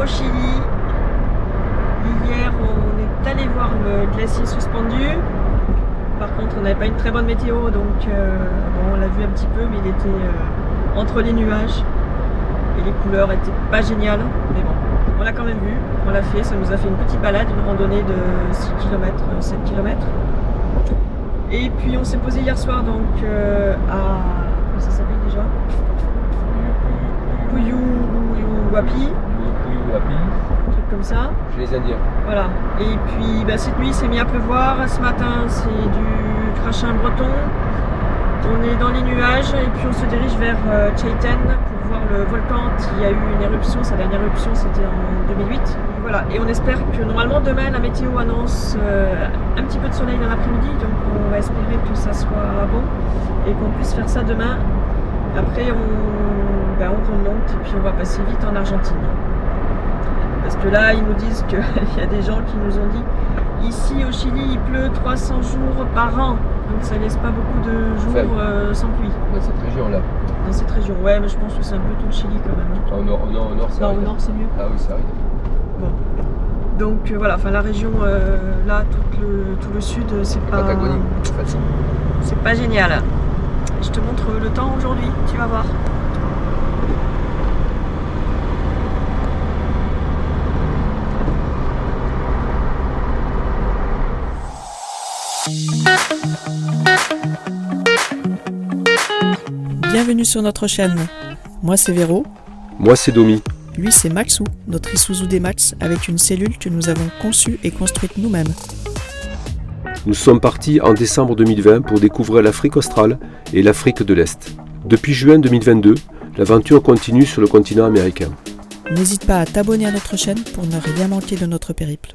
au Chili. Hier, on est allé voir le glacier suspendu. Par contre, on n'avait pas une très bonne météo, donc bon, on l'a vu un petit peu, mais il était entre les nuages. Et les couleurs étaient pas géniales. Mais bon, on l'a quand même vu, on l'a fait. Ça nous a fait une petite balade, une randonnée de 6 km, 7 km. Et puis, on s'est posé hier soir donc à... Comment ça s'appelle déjà? Puyuhuapi. Un truc comme ça. Chez les Indiens. Voilà. Et puis cette nuit il s'est mis à pleuvoir. Ce matin c'est du crachin breton. On est dans les nuages et puis on se dirige vers Chaiten pour voir le volcan qui a eu une éruption. Sa dernière éruption c'était en 2008. Voilà. Et on espère que normalement demain la météo annonce un petit peu de soleil dans l'après-midi. Donc on va espérer que ça soit bon et qu'on puisse faire ça demain. Après on remonte et puis on va passer vite en Argentine. Parce que là, ils nous disent qu'il y a des gens qui nous ont dit ici au Chili, il pleut 300 jours par an. Donc ça laisse pas beaucoup de jours sans pluie. Dans cette région-là. Dans cette région, ouais, mais je pense que c'est un peu tout le Chili quand même. Au nord, ça non, arrive. au nord, c'est mieux. Ah oui, ça arrive. Bon. Donc voilà, enfin la région, là, tout le sud, c'est pas... Patagonie, facile. C'est pas génial. Je te montre le temps aujourd'hui, tu vas voir. Bienvenue sur notre chaîne. Moi c'est Véro. Moi c'est Domi. Lui c'est Maxou, notre Isuzu D-Max avec une cellule que nous avons conçue et construite nous-mêmes. Nous sommes partis en décembre 2020 pour découvrir l'Afrique australe et l'Afrique de l'Est. Depuis juin 2022, l'aventure continue sur le continent américain. N'hésite pas à t'abonner à notre chaîne pour ne rien manquer de notre périple.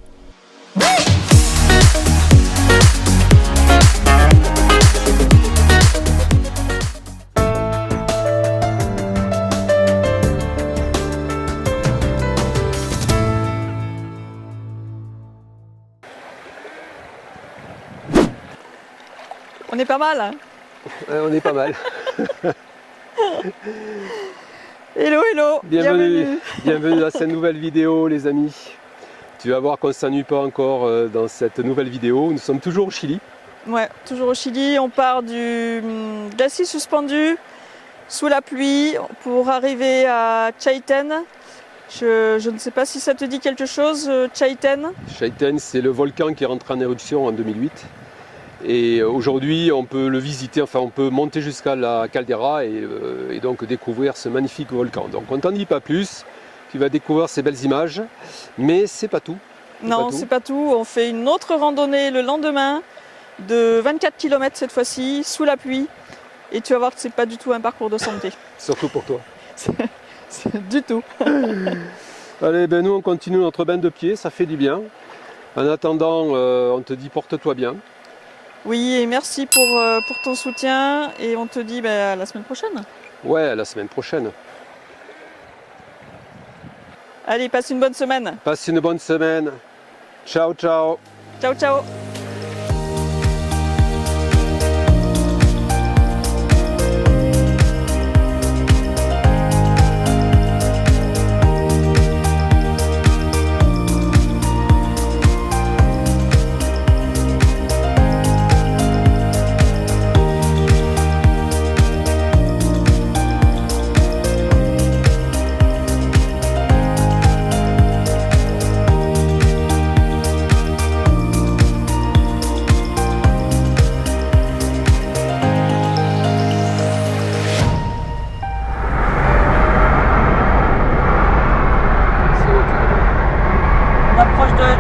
On est pas mal, hein? On est pas mal. Hello, hello. Bienvenue à cette nouvelle vidéo les amis. Tu vas voir qu'on ne s'ennuie pas encore dans cette nouvelle vidéo. Nous sommes toujours au Chili. Ouais, toujours au Chili. On part du glacier suspendu sous la pluie pour arriver à Chaiten. Je ne sais pas si ça te dit quelque chose, Chaiten. Chaiten, c'est le volcan qui est rentré en éruption en 2008. Et aujourd'hui, on peut le visiter, enfin on peut monter jusqu'à la caldeira et donc découvrir ce magnifique volcan. Donc on t'en dit pas plus, tu vas découvrir ces belles images, mais c'est pas tout. Non, c'est pas tout. On fait une autre randonnée le lendemain de 24 km cette fois-ci, sous la pluie. Et tu vas voir que c'est pas du tout un parcours de santé. Surtout pour toi. C'est du tout. Allez, ben nous on continue notre bain de pied, ça fait du bien. En attendant, on te dit porte-toi bien. Oui, et merci pour ton soutien. Et on te dit à la semaine prochaine. Ouais, à la semaine prochaine. Allez, passe une bonne semaine. Passe une bonne semaine. Ciao, ciao. Ciao, ciao.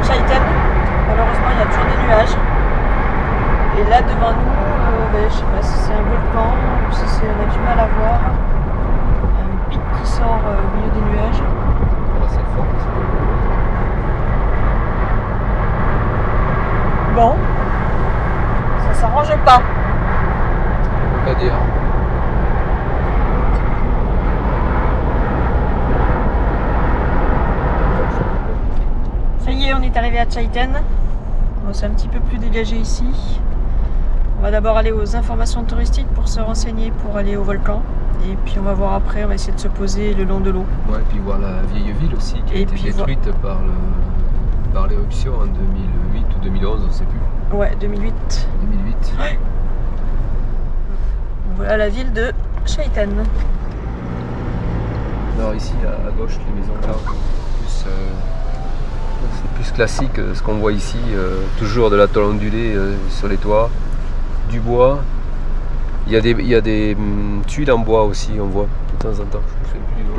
Chaiten, malheureusement il y a toujours des nuages et là devant nous, je sais pas si c'est un volcan ou si on a du mal à voir un pic qui sort au milieu des nuages. C'est fort. Bon, ça s'arrange pas. Pas dire. Ça y est, on est arrivé à Chaiten. Bon, c'est un petit peu plus dégagé ici. On va d'abord aller aux informations touristiques pour se renseigner pour aller au volcan. Et puis on va voir après, on va essayer de se poser le long de l'eau. Ouais, et puis voir la vieille ville aussi qui a été détruite par l'éruption en 2008 ou 2011, on ne sait plus. Ouais, 2008. 2008. Ouais. Voilà la ville de Chaiten. Alors ici à gauche, les maisons là, c'est plus classique ce qu'on voit ici, toujours de la tôle ondulée sur les toits, du bois. Il y a des tuiles en bois aussi, on voit de temps en temps. Je me fais plus du nom.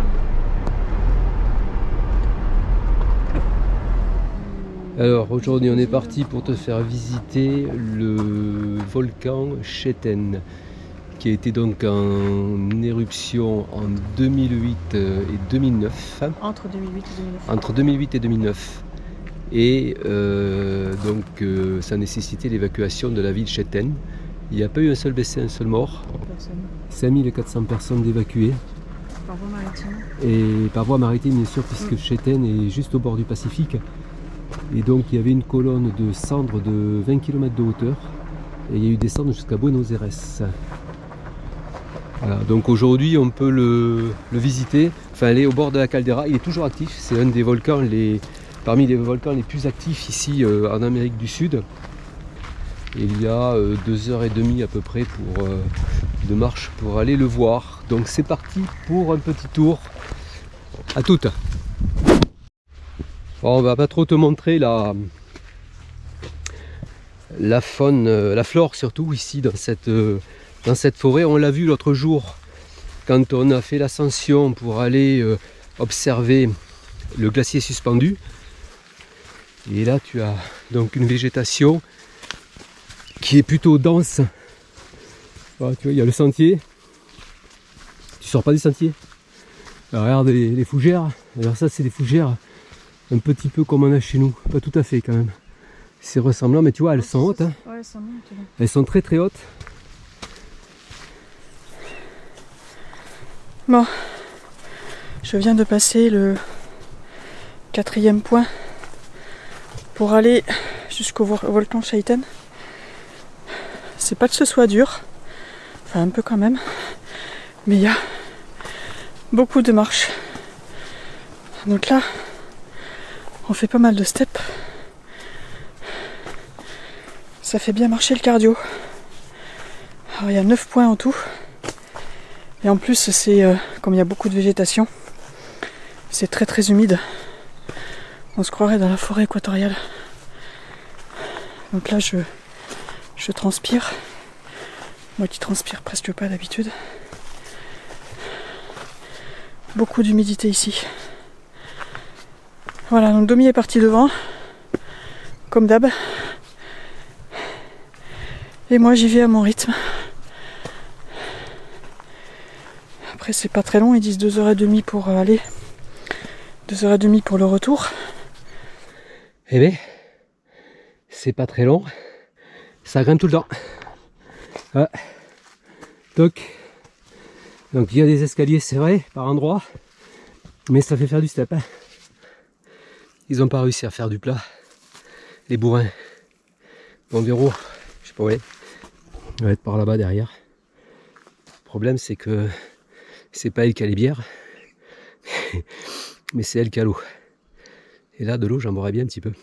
Alors aujourd'hui on est parti pour te faire visiter le volcan Chaiten, qui a été donc en éruption en 2008 et 2009. Entre 2008 et 2009. Entre 2008 et 2009. Et ça a nécessité l'évacuation de la ville Chaiten. Il n'y a pas eu un seul blessé, un seul mort. 5400 personnes d'évacuées. Par voie maritime. Et par voie maritime, bien sûr, puisque Chaiten est juste au bord du Pacifique. Et donc il y avait une colonne de cendres de 20 km de hauteur. Et il y a eu des cendres jusqu'à Buenos Aires. Voilà, donc aujourd'hui on peut le visiter, enfin aller au bord de la caldeira, il est toujours actif, c'est un des volcans, parmi les volcans les plus actifs ici en Amérique du Sud. Et il y a 2h30 à peu près de marche pour aller le voir. Donc c'est parti pour un petit tour, à toutes. Bon, on va pas trop te montrer la faune, la flore surtout ici dans cette forêt. On l'a vu l'autre jour quand on a fait l'ascension pour aller observer le glacier suspendu. Et là tu as donc une végétation qui est plutôt dense. Voilà, tu vois, il y a le sentier. Tu sors pas du sentier. Alors, regarde les fougères. Alors ça c'est des fougères un petit peu comme on a chez nous. Pas tout à fait quand même. C'est ressemblant, mais tu vois elles sont hautes. Hein. Ouais, elles sont hautes. Elles sont très très hautes. Bon, je viens de passer le 4e point pour aller jusqu'au volcan Chaiten. C'est pas que ce soit dur, enfin un peu quand même, mais il y a beaucoup de marches. Donc là, on fait pas mal de steps. Ça fait bien marcher le cardio. Alors il y a 9 points en tout. Et en plus, c'est comme il y a beaucoup de végétation, c'est très très humide. On se croirait dans la forêt équatoriale. Donc là, je transpire. Moi qui transpire presque pas d'habitude. Beaucoup d'humidité ici. Voilà, donc Domi est parti devant, comme d'hab. Et moi j'y vais à mon rythme. Après c'est pas très long, ils disent 2h30 pour aller, 2h30 pour le retour. Eh bien, c'est pas très long, ça grimpe tout le temps. Ah. Donc il y a des escaliers, c'est vrai, par endroits, mais ça fait faire du step. Hein. Ils n'ont pas réussi à faire du plat, les bourrins. Bon, Véro, je sais pas où elle est. Elle va être par là-bas derrière. Le problème c'est que c'est pas elle qui a les bières, mais c'est elle qui a l'eau. Et là, de l'eau, j'en boirais bien un petit peu.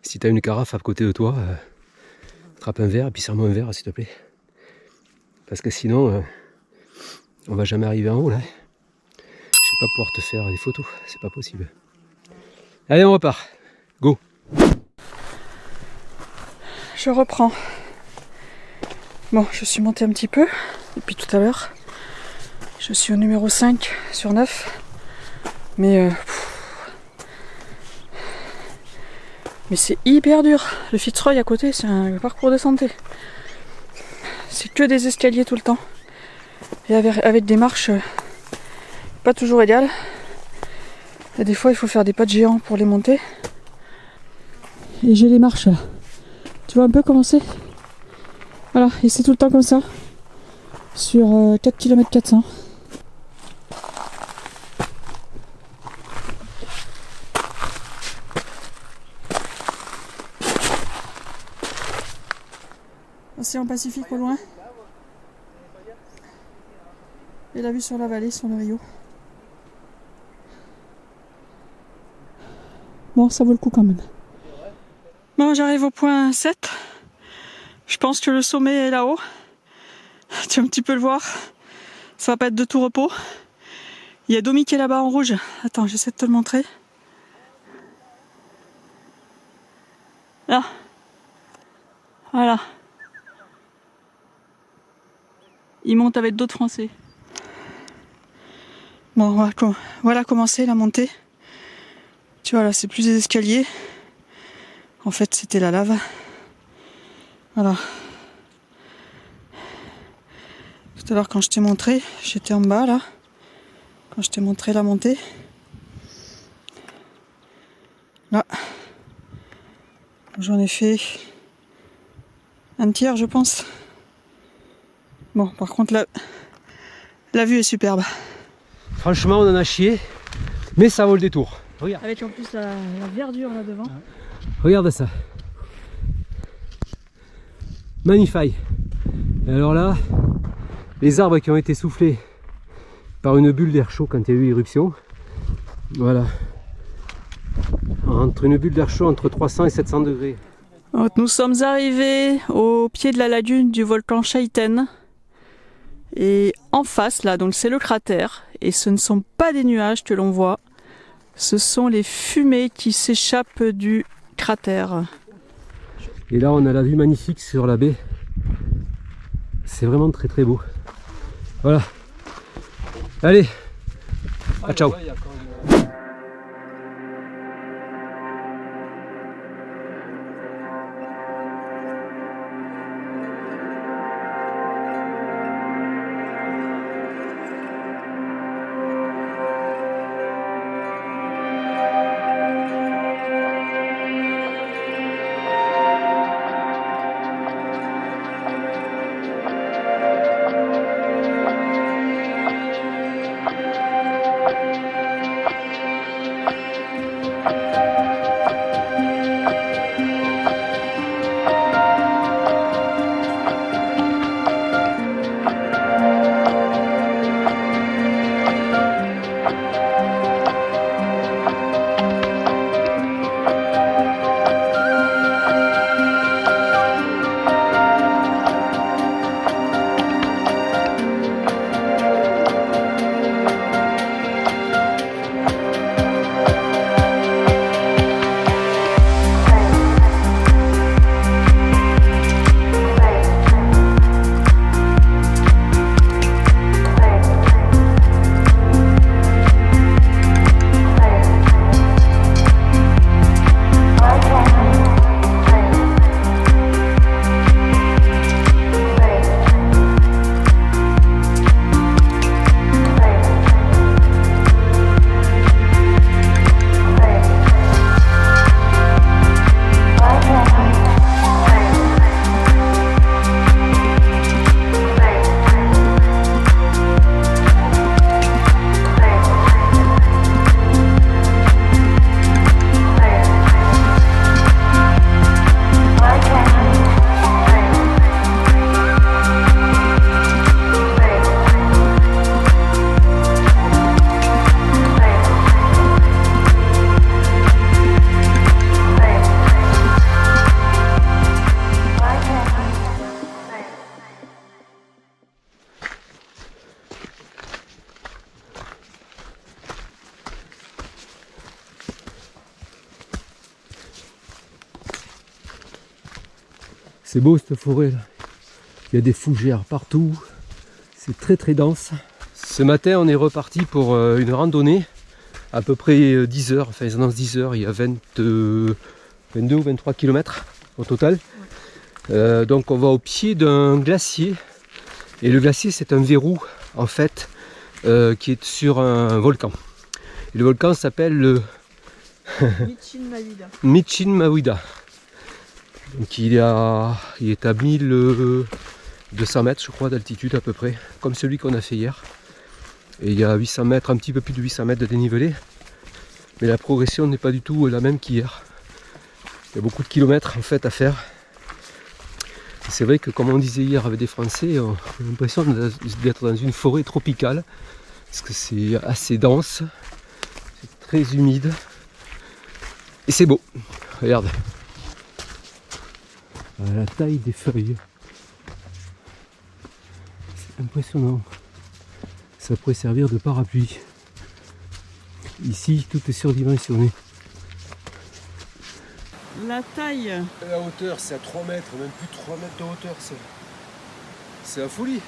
Si tu as une carafe à côté de toi, attrape un verre et puis serre-moi un verre, s'il te plaît. Parce que sinon, on va jamais arriver en haut là. Je vais pas pouvoir te faire des photos, c'est pas possible. Allez, on repart. Go. Je reprends. Bon, je suis montée un petit peu depuis tout à l'heure. Je suis au numéro 5 sur 9. Mais c'est hyper dur. Le Fitzroy à côté, c'est un parcours de santé. C'est que des escaliers tout le temps. Et avec des marches pas toujours égales. Et des fois, il faut faire des pas de géant pour les monter. Et j'ai les marches là. Tu vois un peu comment c'est? Voilà, et c'est tout le temps comme ça. Sur 4 km 400. Océan Pacifique au loin. Et la vue sur la vallée, sur le Rio. Bon, ça vaut le coup quand même. Bon, j'arrive au point 7. Je pense que le sommet est là-haut. Tu vas un petit peu le voir. Ça va pas être de tout repos. Il y a Domi qui est là-bas en rouge. Attends, j'essaie de te le montrer. Là. Voilà. Il monte avec d'autres Français. Bon, voilà comment c'est la montée. Tu vois, là, c'est plus des escaliers. En fait, c'était la lave. Voilà. Tout à l'heure, quand je t'ai montré, j'étais en bas, là. Quand je t'ai montré la montée. Là. J'en ai fait un tiers, je pense. Bon, par contre, la vue est superbe. Franchement, on en a chié, mais ça vaut le détour. Regarde. Avec en plus la verdure là devant. Regarde ça. Magnifique. Et alors là, les arbres qui ont été soufflés par une bulle d'air chaud quand il y a eu éruption. Voilà. Entre une bulle d'air chaud entre 300 et 700 degrés. Donc, nous sommes arrivés au pied de la lagune du volcan Chaiten. Et en face, là, donc c'est le cratère. Et ce ne sont pas des nuages que l'on voit. Ce sont les fumées qui s'échappent du cratère. Et là, on a la vue magnifique sur la baie. C'est vraiment très très beau. Voilà. Allez. Ah, ciao. C'est beau cette forêt là. Il y a des fougères partout. C'est très très dense. Ce matin on est reparti pour une randonnée. À peu près 10 heures. Enfin ils annoncent 10 heures. Il y a 22 ou 23 km au total. Donc on va au pied d'un glacier. Et le glacier c'est un verrou en fait qui est sur un volcan. Et le volcan s'appelle le Michin Mawida. Michin Mawida. Donc il est à 1200 mètres je crois d'altitude à peu près, comme celui qu'on a fait hier. Et il y a 800 mètres, un petit peu plus de 800 mètres de dénivelé. Mais la progression n'est pas du tout la même qu'hier. Il y a beaucoup de kilomètres en fait à faire. C'est vrai que comme on disait hier avec des Français, on a l'impression d'être dans une forêt tropicale, parce que c'est assez dense, c'est très humide, et c'est beau. Regarde, la taille des feuilles, c'est impressionnant. Ça pourrait servir de parapluie. Ici, tout est surdimensionné. La taille. La hauteur, c'est à 3 mètres, même plus de 3 mètres de hauteur. C'est la folie.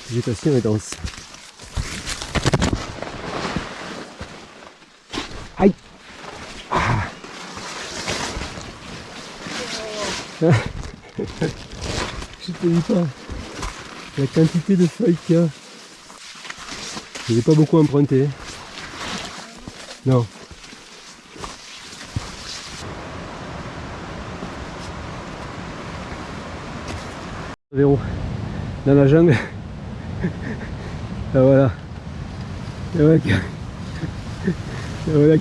La végétation est dense. Aïe! Je te dis pas la quantité de feuilles qu'il y a. Je n'ai pas beaucoup emprunté. Non. Véro, dans la jungle. Ah voilà. Ah voilà. Ah voilà.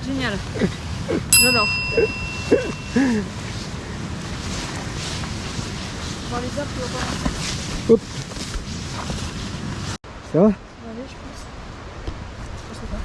Génial. J'adore. Voir les arbres, tu vas voir. Hop. Ça va? Allez, je pense. Je sais pas.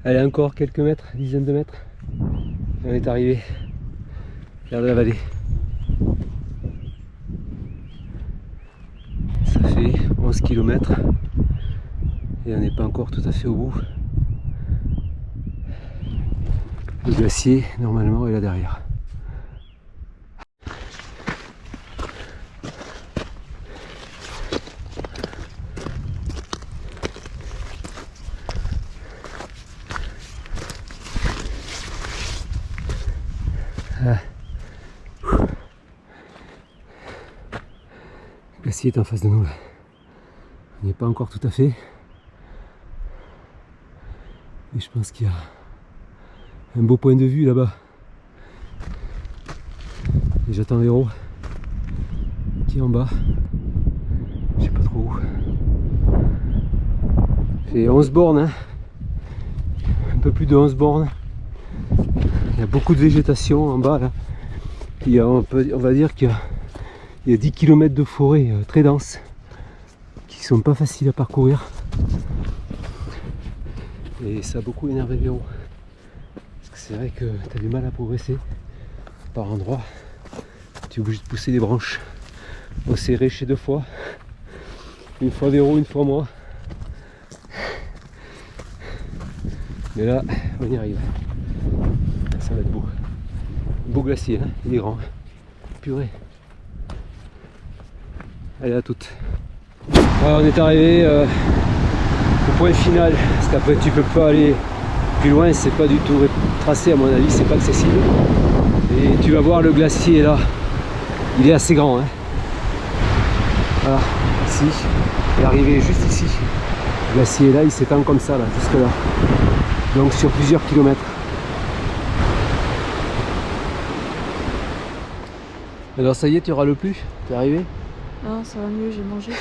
Allez, encore quelques mètres, dizaines de mètres. Et on est arrivé. Regarde la vallée. Ça fait 11 km. Et on n'est pas encore tout à fait au bout. Le glacier, normalement, est là derrière. Ah. Le glacier est en face de nous là. On n'y est pas encore tout à fait. Mais je pense qu'il y a un beau point de vue là-bas. Et j'attends Véro qui est en bas. Je sais pas trop où. Il fait 11 bornes. Hein. Un peu plus de 11 bornes. Il y a beaucoup de végétation en bas là. On va dire qu'il y a 10 km de forêt très dense qui sont pas faciles à parcourir. Et ça a beaucoup énervé Véro. Parce que c'est vrai que tu as du mal à progresser par endroits. Tu es obligé de pousser des branches. On s'est réché 2 fois. Une fois Véro, une fois moi. Mais là, on y arrive. Ça va être beau. Beau glacier, hein, il est grand. Purée. Allez, à toutes. Voilà, on est arrivé au point final. Parce qu'après, tu peux pas aller plus loin. C'est pas du tout tracé, à mon avis. C'est pas accessible. Et tu vas voir le glacier là. Il est assez grand. Hein. Voilà, ici. Il est arrivé juste ici. Le glacier là, il s'étend comme ça, là, jusque là. Donc sur plusieurs kilomètres. Alors ça y est, tu râles plus? T'es arrivé? Non, ça va mieux, j'ai mangé, ça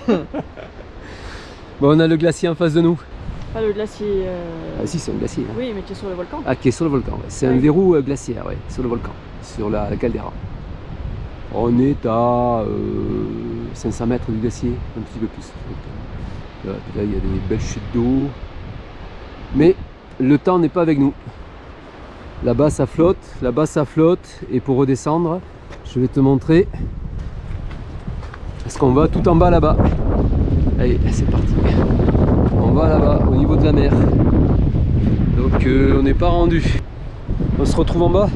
va mieux. Bon, on a le glacier en face de nous. Pas le glacier. Ah si, c'est un glacier. Hein. Oui, mais qui est sur le volcan. Ah, qui est sur le volcan. Ouais. C'est un verrou glaciaire, ouais, sur le volcan, sur la caldeira. On est à 500 mètres du glacier, un petit peu plus. Là, il y a des belles chutes d'eau. Mais le temps n'est pas avec nous. Là-bas ça flotte, et pour redescendre, je vais te montrer. Parce qu'on va tout en bas là-bas. Allez, c'est parti. On va là-bas, au niveau de la mer. Donc on n'est pas rendu. On se retrouve en bas.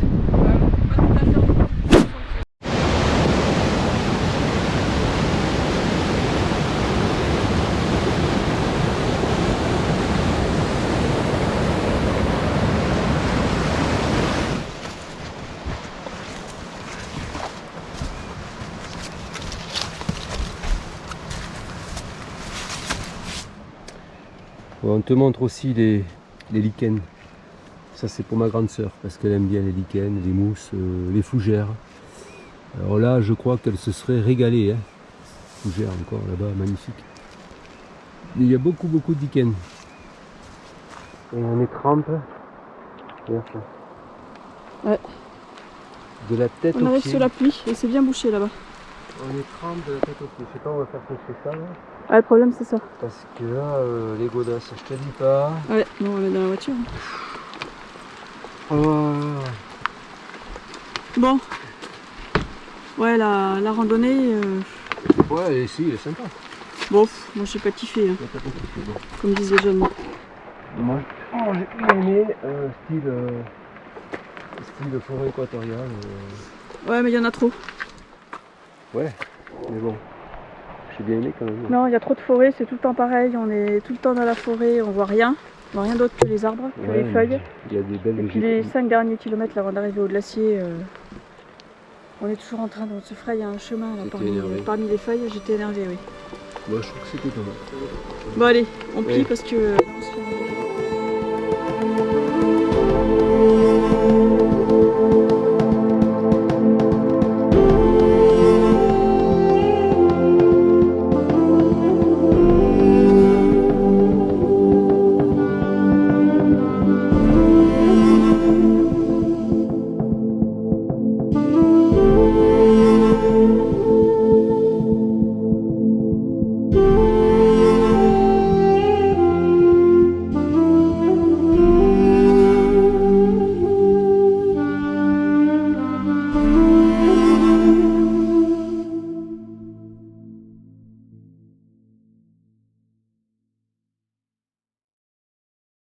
Ouais, on te montre aussi les lichens. Ça c'est pour ma grande sœur parce qu'elle aime bien les lichens, les mousses, les fougères. Alors là je crois qu'elle se serait régalée. Hein. Fougères encore là-bas, magnifique. Mais il y a beaucoup de lichens. Et on est trempe. Regarde ça. Ouais. De la tête On aux arrive pieds. sous la pluie et c'est bien bouché là-bas. On est trempe de la tête aux pieds. Je sais pas, on va faire sécher ça là. Ah, le problème c'est ça. Parce que là, les godasses, je te dis pas. Ouais, bon, on va mettre dans la voiture. Oh. Bon. Ouais, la randonnée, Ouais, et si, elle est sympa. bon, moi j'ai pas kiffé, hein, comme disent les jeunes. Moi, j'ai bien aimé style forêt équatoriale. Ouais, mais il y en a trop. Ouais, mais bon, j'ai bien aimé quand même. Non, il y a trop de forêt, c'est tout le temps pareil. On est tout le temps dans la forêt, on voit rien. On voit rien d'autre que les arbres, que Ouais, les feuilles. il y a des belles Et puis les 5 derniers kilomètres là, avant d'arriver au glacier, on est toujours en train de se frayer un chemin là, T'étais énervé. parmi les feuilles. J'étais énervée, oui. Moi, je trouve que c'était pas mal. Bon allez, on plie Oui. parce que là, on se fait